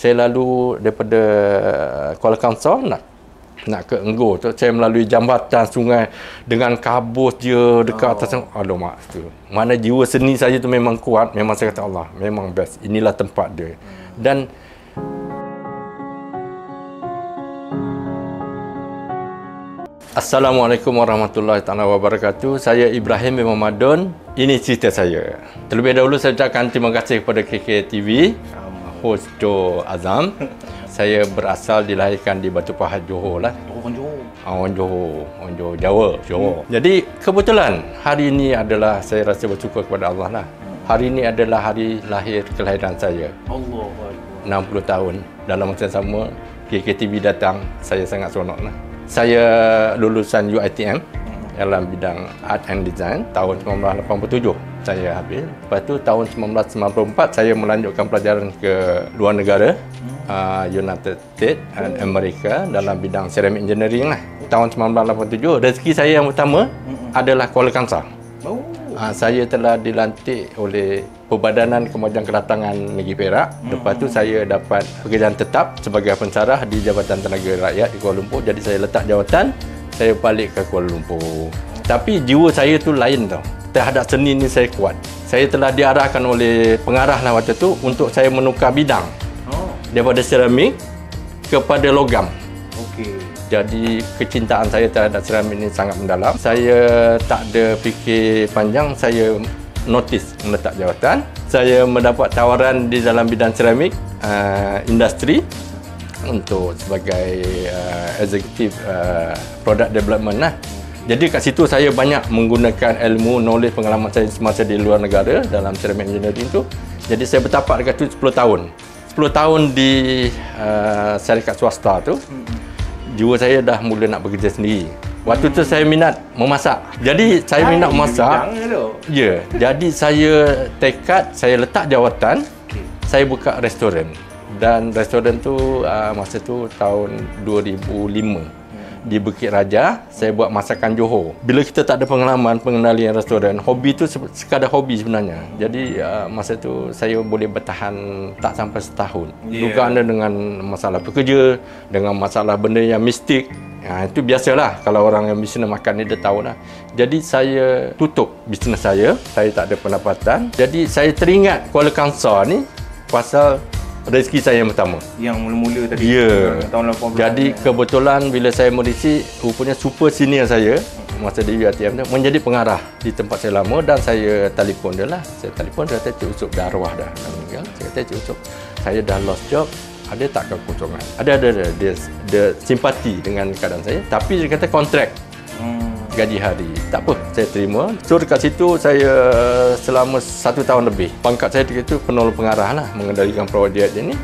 Saya lalu daripada Kuala Kangsar nak ke Enggo tu, saya melalui jambatan sungai dengan kabus dia dekat atas. Alamak tu. Mana jiwa seni saya tu memang kuat, memang saya kata Allah, memang best. Inilah tempat dia. Dan Assalamualaikum warahmatullahi wabarakatuh. Saya Ibrahim bin Muhammadun. Ini cerita saya. Terlebih dahulu saya ucapkan terima kasih kepada KKTV, host Jo Azam. Saya berasal dilahirkan di Batu Pahat, Johor lah. Orang Johor, Jawa. Jadi kebetulan hari ini adalah saya rasa bersyukur kepada Allah lah. Hari ini adalah hari lahir kelahiran saya. 60 tahun. Dalam masa yang sama KKTV datang, saya sangat seronok lah. Saya lulusan UiTM dalam bidang Art and Design tahun 1987 saya habis. Lepas tu tahun 1994 saya melanjutkan pelajaran ke luar negara, United States dan Amerika dalam bidang ceramic engineering lah. Tahun 1987 rezeki saya yang utama adalah Kuala Kangsar. Saya telah dilantik oleh Perbadanan Kemajuan Kedatangan Negeri Perak. Lepas tu saya dapat pekerjaan tetap sebagai pensarah di Jabatan Tenaga Rakyat di Kuala Lumpur. Jadi saya letak jawatan, saya balik ke Kuala Lumpur. Tapi jiwa saya tu lain tau. Terhadap seni ni saya kuat. Saya telah diarahkan oleh pengarah lah waktu tu untuk saya menukar bidang. Daripada seramik kepada logam. Jadi kecintaan saya terhadap seramik ini sangat mendalam. Saya tak ada fikir panjang, saya notis meletak jawatan. Saya mendapat tawaran di dalam bidang seramik industri untuk sebagai executive product development lah. Jadi kat situ saya banyak menggunakan ilmu, knowledge, pengalaman saya semasa di luar negara dalam ceramic engineering tu. Jadi saya bertapak dekat tu 10 tahun. 10 tahun di syarikat swasta tu. Jiwa saya dah mula nak bekerja sendiri. Waktu tu saya minat memasak. Jadi saya minat memasak. Ya. Jadi saya tekad, saya letak jawatan, saya buka restoran. Dan restoran tu masa tu tahun 2005. Di Bukit Raja, saya buat masakan Johor. Bila kita tak ada pengalaman pengendalian restoran, hobi tu sekadar hobi sebenarnya. Jadi masa tu saya boleh bertahan tak sampai setahun. Dugaan ada dengan masalah pekerja, dengan masalah benda yang mistik. Itu biasalah kalau orang yang bisnes makan ni dia tahu lah. Jadi saya tutup bisnes saya tak ada pendapatan. Jadi saya teringat Kuala Kangsar ni pasal rezeki saya yang pertama. Yang mula-mula tadi. Ya. Tahun 80. Jadi kebetulan bila saya merisi, rupanya super senior saya masa di UiTM tu menjadi pengarah di tempat saya lama dan saya telefon dia lah. Saya telefon dia kata Cik Ucup dah arwah dah meninggal. Saya kata Cik Ucup, saya dah lost job. Ada tak kekosongan? Ada. Dia simpati dengan keadaan saya. Tapi dia kata kontrak. Gaji hari. Tak apa, saya terima. So dekat situ saya selama 1 tahun lebih. Pangkat saya dekat itu penolong pengarah lah, mengendalikan projek je ni.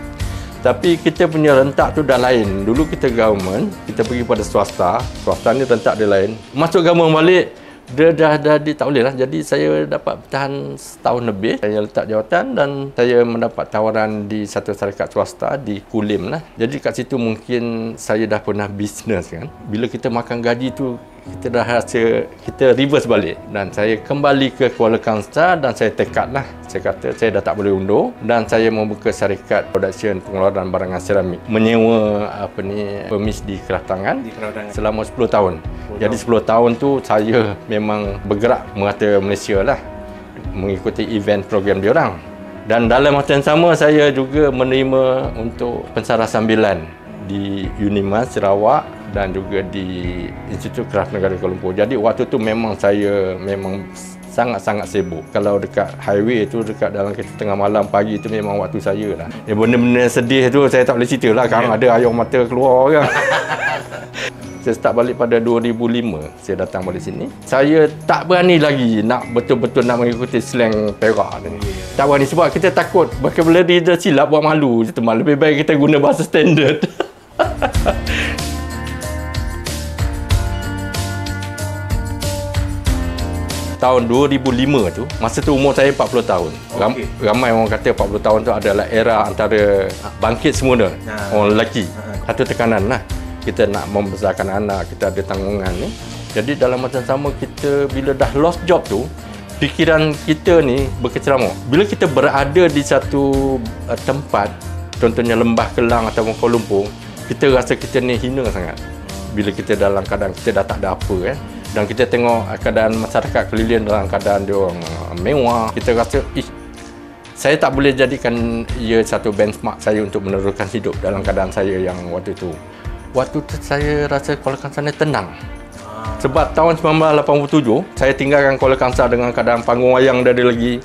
Tapi kita punya rentak tu dah lain. Dulu kita government, kita pergi pada swasta. Swasta ni rentak dia lain. Masuk government balik, dia dah tak boleh lah. Jadi saya dapat bertahan setahun lebih. Saya letak jawatan dan saya mendapat tawaran di satu syarikat swasta di Kulim lah. Jadi kat situ mungkin saya dah pernah bisnes kan. Bila kita makan gaji tu, kita dah rasa kita reverse balik. Dan saya kembali ke Kuala Kangsar dan saya tekad lah. Saya kata saya dah tak boleh undur dan saya membuka syarikat production pengeluaran barangan seramik. Menyewa permis di Keratangan selama 10 tahun. Jadi 10 tahun tu saya memang bergerak merata Malaysia lah, mengikuti event program diorang. Dan dalam masa yang sama saya juga menerima untuk pensarah sambilan di Unimas Sarawak dan juga di Institut Kraf Negara Kuala Lumpur. Jadi waktu tu memang saya sangat-sangat sibuk. Kalau dekat highway tu, dekat dalam kereta tengah malam, pagi tu memang waktu saya lah. Benda-benda sedih tu saya tak boleh cerita lah. Sekarang ada air mata keluar kan. Saya start balik pada 2005. Saya datang balik sini. Saya tak berani lagi nak betul-betul nak mengikuti slang Perak ni. Tak berani sebab kita takut bila dia silap buat malu. Lebih baik kita guna bahasa standard. Tahun 2005 tu, masa tu umur saya 40 tahun. Ramai orang kata 40 tahun tu adalah era antara bangkit semula orang lelaki. Satu tekanan lah. Kita nak membesarkan anak, kita ada tanggungan ni. Jadi dalam masa sama kita bila dah lost job tu, fikiran kita ni berkeceramuk. Bila kita berada di satu tempat contohnya Lembah Kelang ataupun Kuala Lumpur, kita rasa kita ni hina sangat. Bila kita dalam keadaan kita dah tak ada apa kan. Dan kita tengok keadaan masyarakat keliling dalam keadaan dia orang mewah, kita rasa saya tak boleh jadikan ia satu benchmark saya untuk meneruskan hidup dalam keadaan saya yang waktu itu. Waktu tu saya rasa Kuala Kangsar ni tenang. Sebab tahun 1987 saya tinggalkan Kuala Kangsar dengan keadaan panggung wayang dia ada lagi.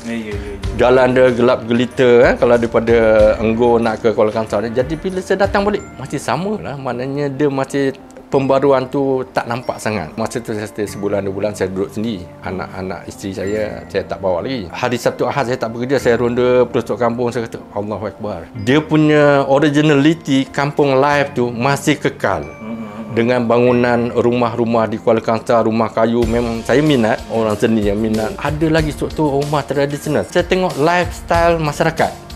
Jalan dia gelap gelita kalau daripada Enggor nak ke Kuala Kangsar. Jadi bila saya datang balik masih sama lah. Maknanya dia masih pembaruan tu tak nampak sangat. Masa tu saya stay sebulan 2 bulan saya duduk sendiri. Anak-anak isteri saya tak bawa lagi. Hari Sabtu Ahad saya tak bekerja, saya ronda pelosok kampung. Saya kata Allahu Akbar. Dia punya originality kampung live tu masih kekal. Dengan bangunan rumah-rumah di Kuala Kangsar, rumah kayu, memang saya minat, orang seni yang minat. Ada lagi struktur rumah tradisional. Saya tengok lifestyle masyarakat.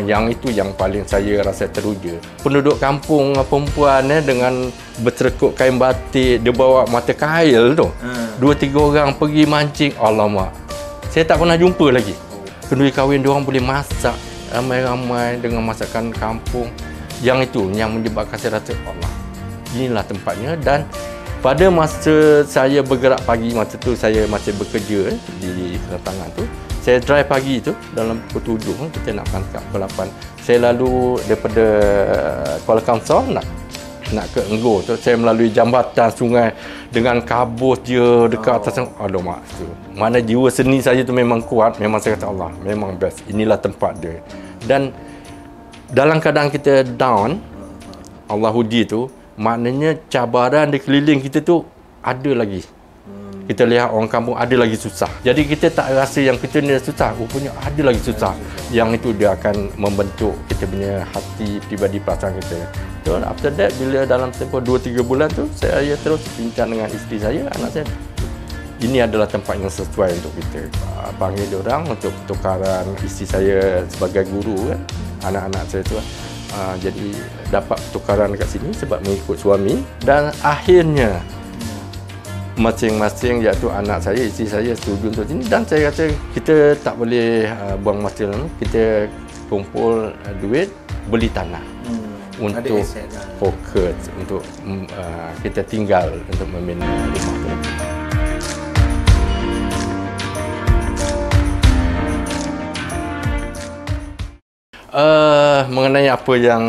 Yang itu yang paling saya rasa teruja. Penduduk kampung perempuan dengan berterekuk kain batik, dia bawa mata kail tu. 2-3 orang pergi mancing. Alamak. Saya tak pernah jumpa lagi. Kenduri kahwin dia orang boleh masak ramai-ramai dengan masakan kampung. Yang itu yang menyebabkan saya rasa Allah. Inilah tempatnya. Dan pada masa saya bergerak pagi, masa tu saya masih bekerja di lapangan tu, saya drive pagi tu dalam pukul 7 kita nak berangkat pukul 8. Saya lalu daripada Kuala Kangsar nak ke Enggor tu, saya melalui jambatan sungai dengan kabus dia dekat atas. Aduh mak tu. Mana jiwa seni saya tu memang kuat, memang saya kata Allah, memang best. Inilah tempat dia. Dan dalam keadaan kita down, Allah uji tu, maknanya cabaran di keliling kita tu ada lagi. Kita lihat orang kampung ada lagi susah. Jadi kita tak rasa yang kita ni susah, rupanya ada lagi susah. Yang itu dia akan membentuk kita punya hati, pribadi, perasaan kita. So after that, bila dalam tempoh 2-3 bulan tu, saya terus bincang dengan isteri saya, anak saya. Ini adalah tempat yang sesuai untuk kita. Panggil dia orang untuk pertukaran, isteri saya sebagai guru kan, anak-anak saya tu. Jadi dapat pertukaran kat sini sebab mengikut suami. Dan akhirnya masing-masing iaitu anak saya, isteri saya setuju untuk sini. Dan saya kata kita tak boleh buang masa lama. Kita kumpul duit, beli tanah untuk fokus untuk kita tinggal untuk membina rumah tu. Mengenai apa yang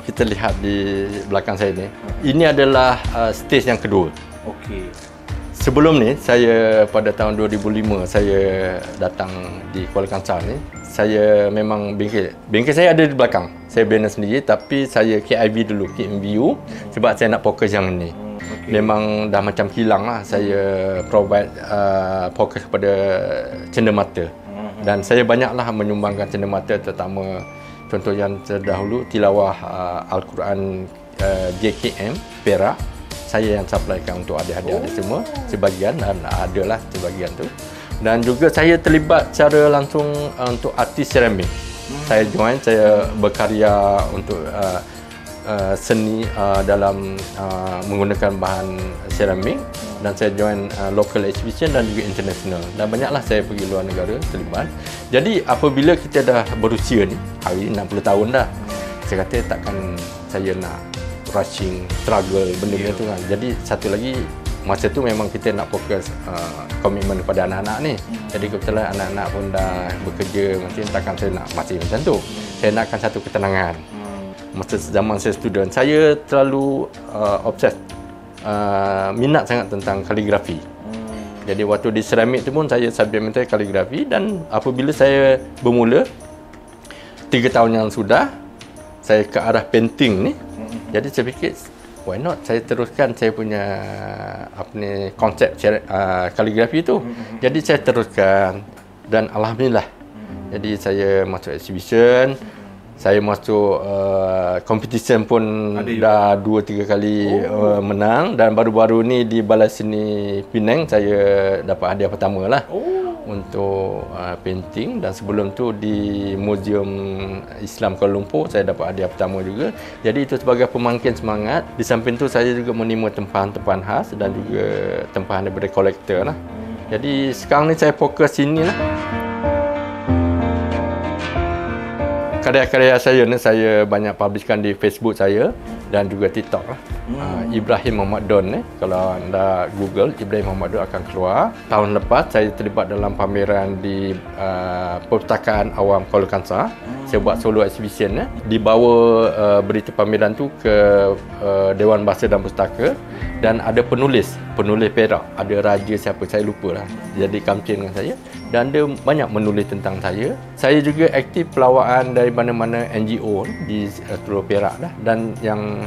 kita lihat di belakang saya ini adalah stage yang kedua. Okey. Sebelum ni, saya pada tahun 2005 saya datang di Kuala Kangsar ni. Saya memang bengkel saya ada di belakang. Saya bina sendiri tapi saya KIV dulu, KMVU sebab saya nak fokus yang ini. Memang dah macam kilang lah. Saya provide fokus kepada cenderamata. Dan saya banyaklah menyumbangkan cenderamata, terutama contoh yang terdahulu tilawah Al-Quran JKM Perak. Saya yang supplykan untuk adik-adik semua sebahagian, dan adalah sebahagian tu. Dan juga saya terlibat secara langsung untuk artis seramik. Saya join, saya berkarya untuk seni dalam menggunakan bahan seramik, dan saya join local exhibition dan juga international. Dan banyaklah saya pergi luar negara terlibat. Jadi apabila kita dah berusia ni, hari 60 tahun dah, saya kata takkan saya nak rushing, struggle benda-benda tu kan. Jadi satu lagi, masa tu memang kita nak fokus komitmen kepada anak-anak ni. Jadi kebetulan anak-anak pun dah bekerja, mungkin takkan saya nak masih macam tu. Saya nakkan satu ketenangan. Masa zaman saya student, saya terlalu obses, minat sangat tentang kaligrafi. Jadi waktu di seramik tu pun saya subjek mental kaligrafi. Dan apabila saya bermula 3 tahun yang sudah, saya ke arah painting ni. Jadi saya fikir, why not saya teruskan saya punya konsep kaligrafi tu. Jadi saya teruskan dan alhamdulillah. Jadi saya masuk exhibition, saya masuk competition pun dah 2-3 kali menang. Dan baru-baru ni di Balai Seni Penang saya dapat hadiah pertama lah untuk painting. Dan sebelum tu di Museum Islam Kuala Lumpur saya dapat hadiah pertama juga. Jadi itu sebagai pemangkin semangat. Di samping tu saya juga menerima tempahan-tempahan khas dan juga tempahan daripada kolektor lah. Jadi sekarang ni saya fokus sini lah. karya-karya saya ni saya banyak publishkan di Facebook saya dan juga TikTok lah. Ibrahim Muhammad Don ni, kalau anda Google Ibrahim Muhammad Don akan keluar. Tahun lepas saya terlibat dalam pameran di Perpustakaan Awam Kuala Kangsar. Saya buat solo exhibition dibawa berita pameran tu ke Dewan Bahasa dan Pustaka, dan ada penulis Perak, ada raja siapa saya lupa lah, jadi kamcing dengan saya, dan dia banyak menulis tentang saya. Saya juga aktif pelawaan dari mana-mana NGO di seluruh Perak dah, dan yang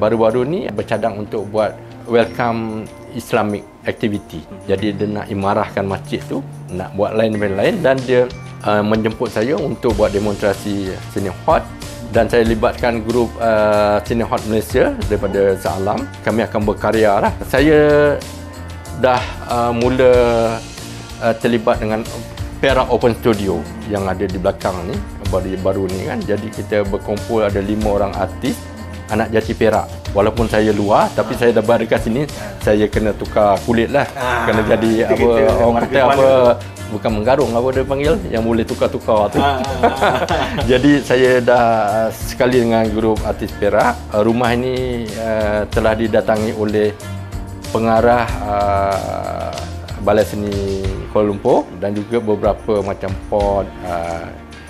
baru-baru ni bercadang untuk buat welcome Islamic activity. Jadi dia nak imarahkan masjid tu, nak buat lain-lain, dan dia menjemput saya untuk buat demonstrasi seni hot, dan saya libatkan grup seni hot Malaysia daripada Shah Alam. Kami akan berkarya lah. Saya dah mula terlibat dengan Perak Open Studio yang ada di belakang ni, baru ni kan. Jadi kita berkumpul, ada 5 orang artis anak jati Perak. Walaupun saya luar, tapi saya dah berada kat sini, saya kena tukar kulit lah. Kena jadi apa, orang kata apa, bukan menggarung, apa dia panggil, yang boleh tukar-tukar tu. Jadi saya dah sekali dengan grup artis Perak. Rumah ini telah didatangi oleh pengarah Balai Seni Kuala Lumpur, dan juga beberapa macam POD,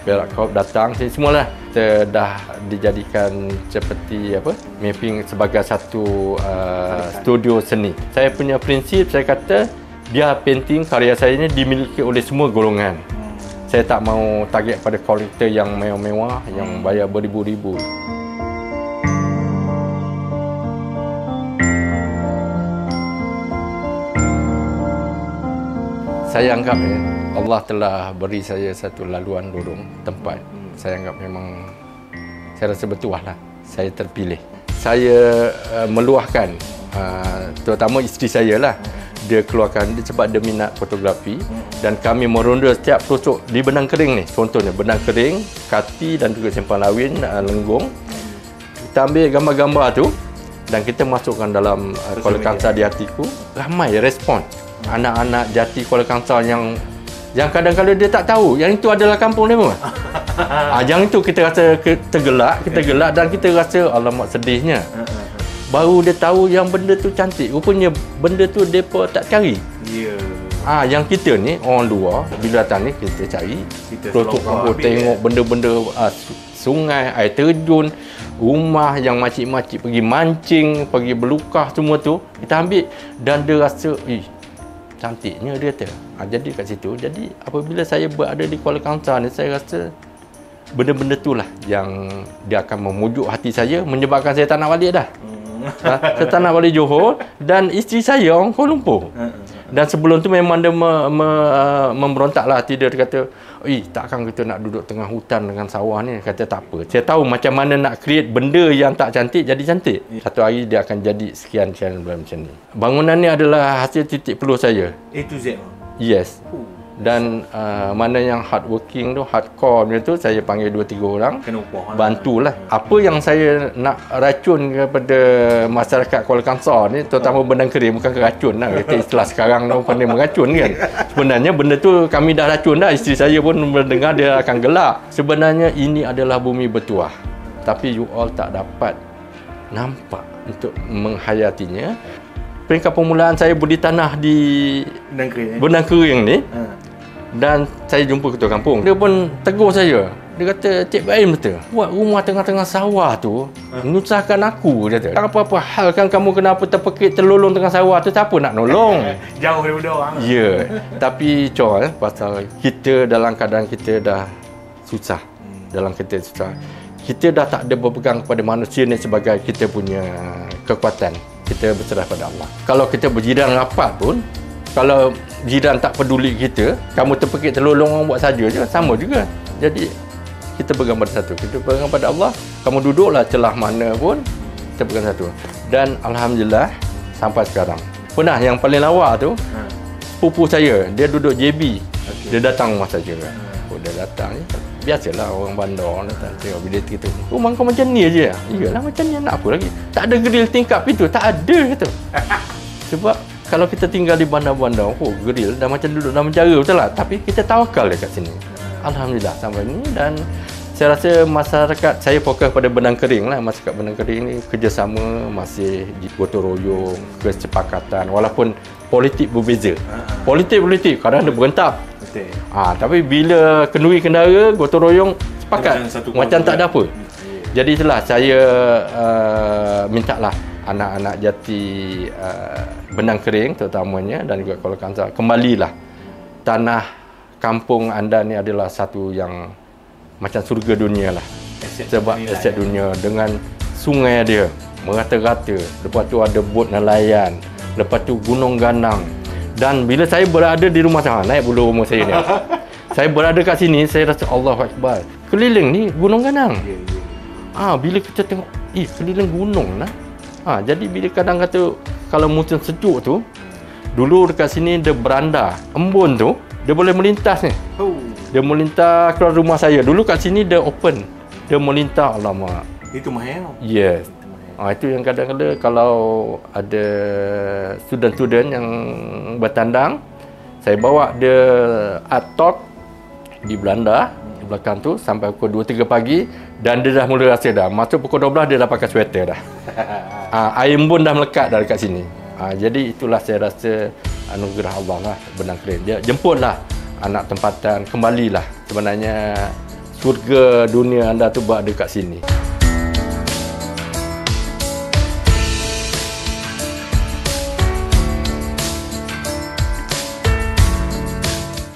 Perak Corp datang. Semualah kita dah dijadikan seperti apa, mapping sebagai satu studio seni. Saya punya prinsip, saya kata dia painting karya saya ini dimiliki oleh semua golongan. Saya tak mau target pada kolektor yang mewah-mewah, yang bayar beribu-ribu. Saya anggap Allah telah beri saya satu laluan lorong tempat. Saya anggap memang, saya rasa betul lah saya terpilih. Saya meluahkan, terutama isteri saya lah, dia keluarkan dia sebab dia minat fotografi, dan kami meronda setiap pelosok di benang kering ni. Contohnya benang kering, Kati dan juga Simpang Lawin, Lenggong. Kita ambil gambar-gambar tu dan kita masukkan dalam Kuala Kangsar di hatiku. Ramai respon anak-anak jati Kuala Kangsar yang kadang-kadang dia tak tahu yang itu adalah kampung dia pun. Yang itu kita rasa tergelak dan kita rasa alamak sedihnya. Baru dia tahu yang benda tu cantik. Rupanya benda tu mereka tak cari. Ya. Yang kita ni orang luar, bila datang ni kita cari, pelosok kampung tengok benda-benda sungai, air terjun, rumah yang makcik-makcik pergi mancing, pergi berlukah, semua tu kita ambil, dan dia rasa cantiknya dia kata. Jadi kat situ. Jadi apabila saya berada di Kuala Kangsar ni, saya rasa benda-benda itulah yang dia akan memujuk hati saya, menyebabkan saya tak nak balik dah. Saya tak nak balik Johor, dan isteri saya orang Kuala Lumpur. Dan sebelum tu memang dia memberontaklah hati dia. Dia kata, takkan kita nak duduk tengah hutan dengan sawah ni. Dia kata tak apa. Saya tahu macam mana nak create benda yang tak cantik jadi cantik. Satu hari dia akan jadi sekian-sekian macam ni. Bangunan ni adalah hasil titik peluh saya. A to Z? Yes. Dan mana yang hard working tu, hardcore macam tu, saya panggil 2-3 orang, bantulah. Apa yang saya nak racun kepada masyarakat Kuala Kangsar ni, terutama benang kering, bukan racun lah, kita istilah sekarang tu pandai meracun kan. Sebenarnya benda tu kami dah racun dah. Isteri saya pun mendengar dia akan gelak. Sebenarnya ini adalah bumi bertuah, tapi you all tak dapat nampak untuk menghayatinya. Peringkat permulaan saya beli tanah di benang kering ni, dan saya jumpa ketua kampung. Dia pun tegur saya. Dia kata, Cik Baim betul, buat rumah tengah-tengah sawah tu menyusahkan aku, dia kata. Apa-apa hal kan kamu kenapa terpekik terlolong tengah sawah tu, siapa nak nolong? Jauh daripada orang. Ya, tapi Cor, pasal kita dalam keadaan kita dah susah. Dalam kita susah, kita dah tak ada berpegang kepada manusia ni sebagai kita punya kekuatan. Kita berserah pada Allah. Kalau kita berjiran rapat pun, kalau jiran tak peduli kita, kamu terpekik terlolong orang buat saja je, sama juga. Jadi kita pegang pada satu, kita pegang pada Allah. Kamu duduklah celah mana pun, kita pegang satu. Dan Alhamdulillah sampai sekarang. Pernah yang paling lawa tu, sepupu saya, dia duduk JB. Dia datang rumah saya. Dia datang ni, biasalah orang bandar datang tengok bila kita, rumah kau macam ni aje. Iyalah macam ni, nak apa lagi? Tak ada grill tingkap pintu, tak ada kata. Sebab kalau kita tinggal di bandar-bandar, grill dah macam duduk dalam penjara, betul lah. Tapi kita tawakal dekat sini. Alhamdulillah sampai ni, dan Saya rasa masyarakat, saya fokus pada benang kering lah. Masyarakat benang kering ni kerjasama, masih gotong royong, kesepakatan. Walaupun politik berbeza. Politik kadang ada berentak. Betul. Tapi bila kenduri kendara, gotong royong sepakat. Macam tak ada apa. Jadi itulah saya mintalah anak-anak jati benang kering terutamanya dan juga Kuala Kangsar, kembalilah. Tanah kampung anda ni adalah satu yang macam surga dunia lah. Sebab aset dunia dengan sungai dia merata-rata. Lepas tu ada bot nelayan. Lepas tu gunung ganang. Dan bila saya berada di rumah saya, naik bulu rumah saya ni. Saya berada kat sini, saya rasa Allahu Akbar. Keliling ni gunung ganang. Bila kita tengok, keliling gunung lah. Jadi bila kadang kata kalau musim sejuk tu, dulu dekat sini dia beranda. Embun tu, dia boleh melintas ni. Dia melintas keluar rumah saya. Dulu kat sini dia open. Dia melintas, alamak. Itu mahal. Yes. Itu yang kadang-kadang kalau ada student-student yang bertandang, saya bawa dia art talk di Belanda, di belakang tu sampai pukul 2-3 pagi dan dia dah mula rasa dah. Masuk pukul 12 dia dah pakai sweater dah. Air embun dah melekat dah dekat sini. Jadi itulah saya rasa anugerah Allah lah, benang kering. Dia jemputlah anak tempatan, kembalilah. Sebenarnya surga dunia anda tu berada dekat sini.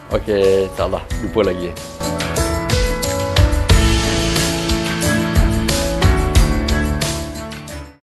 Okey, insyaAllah. Jumpa lagi.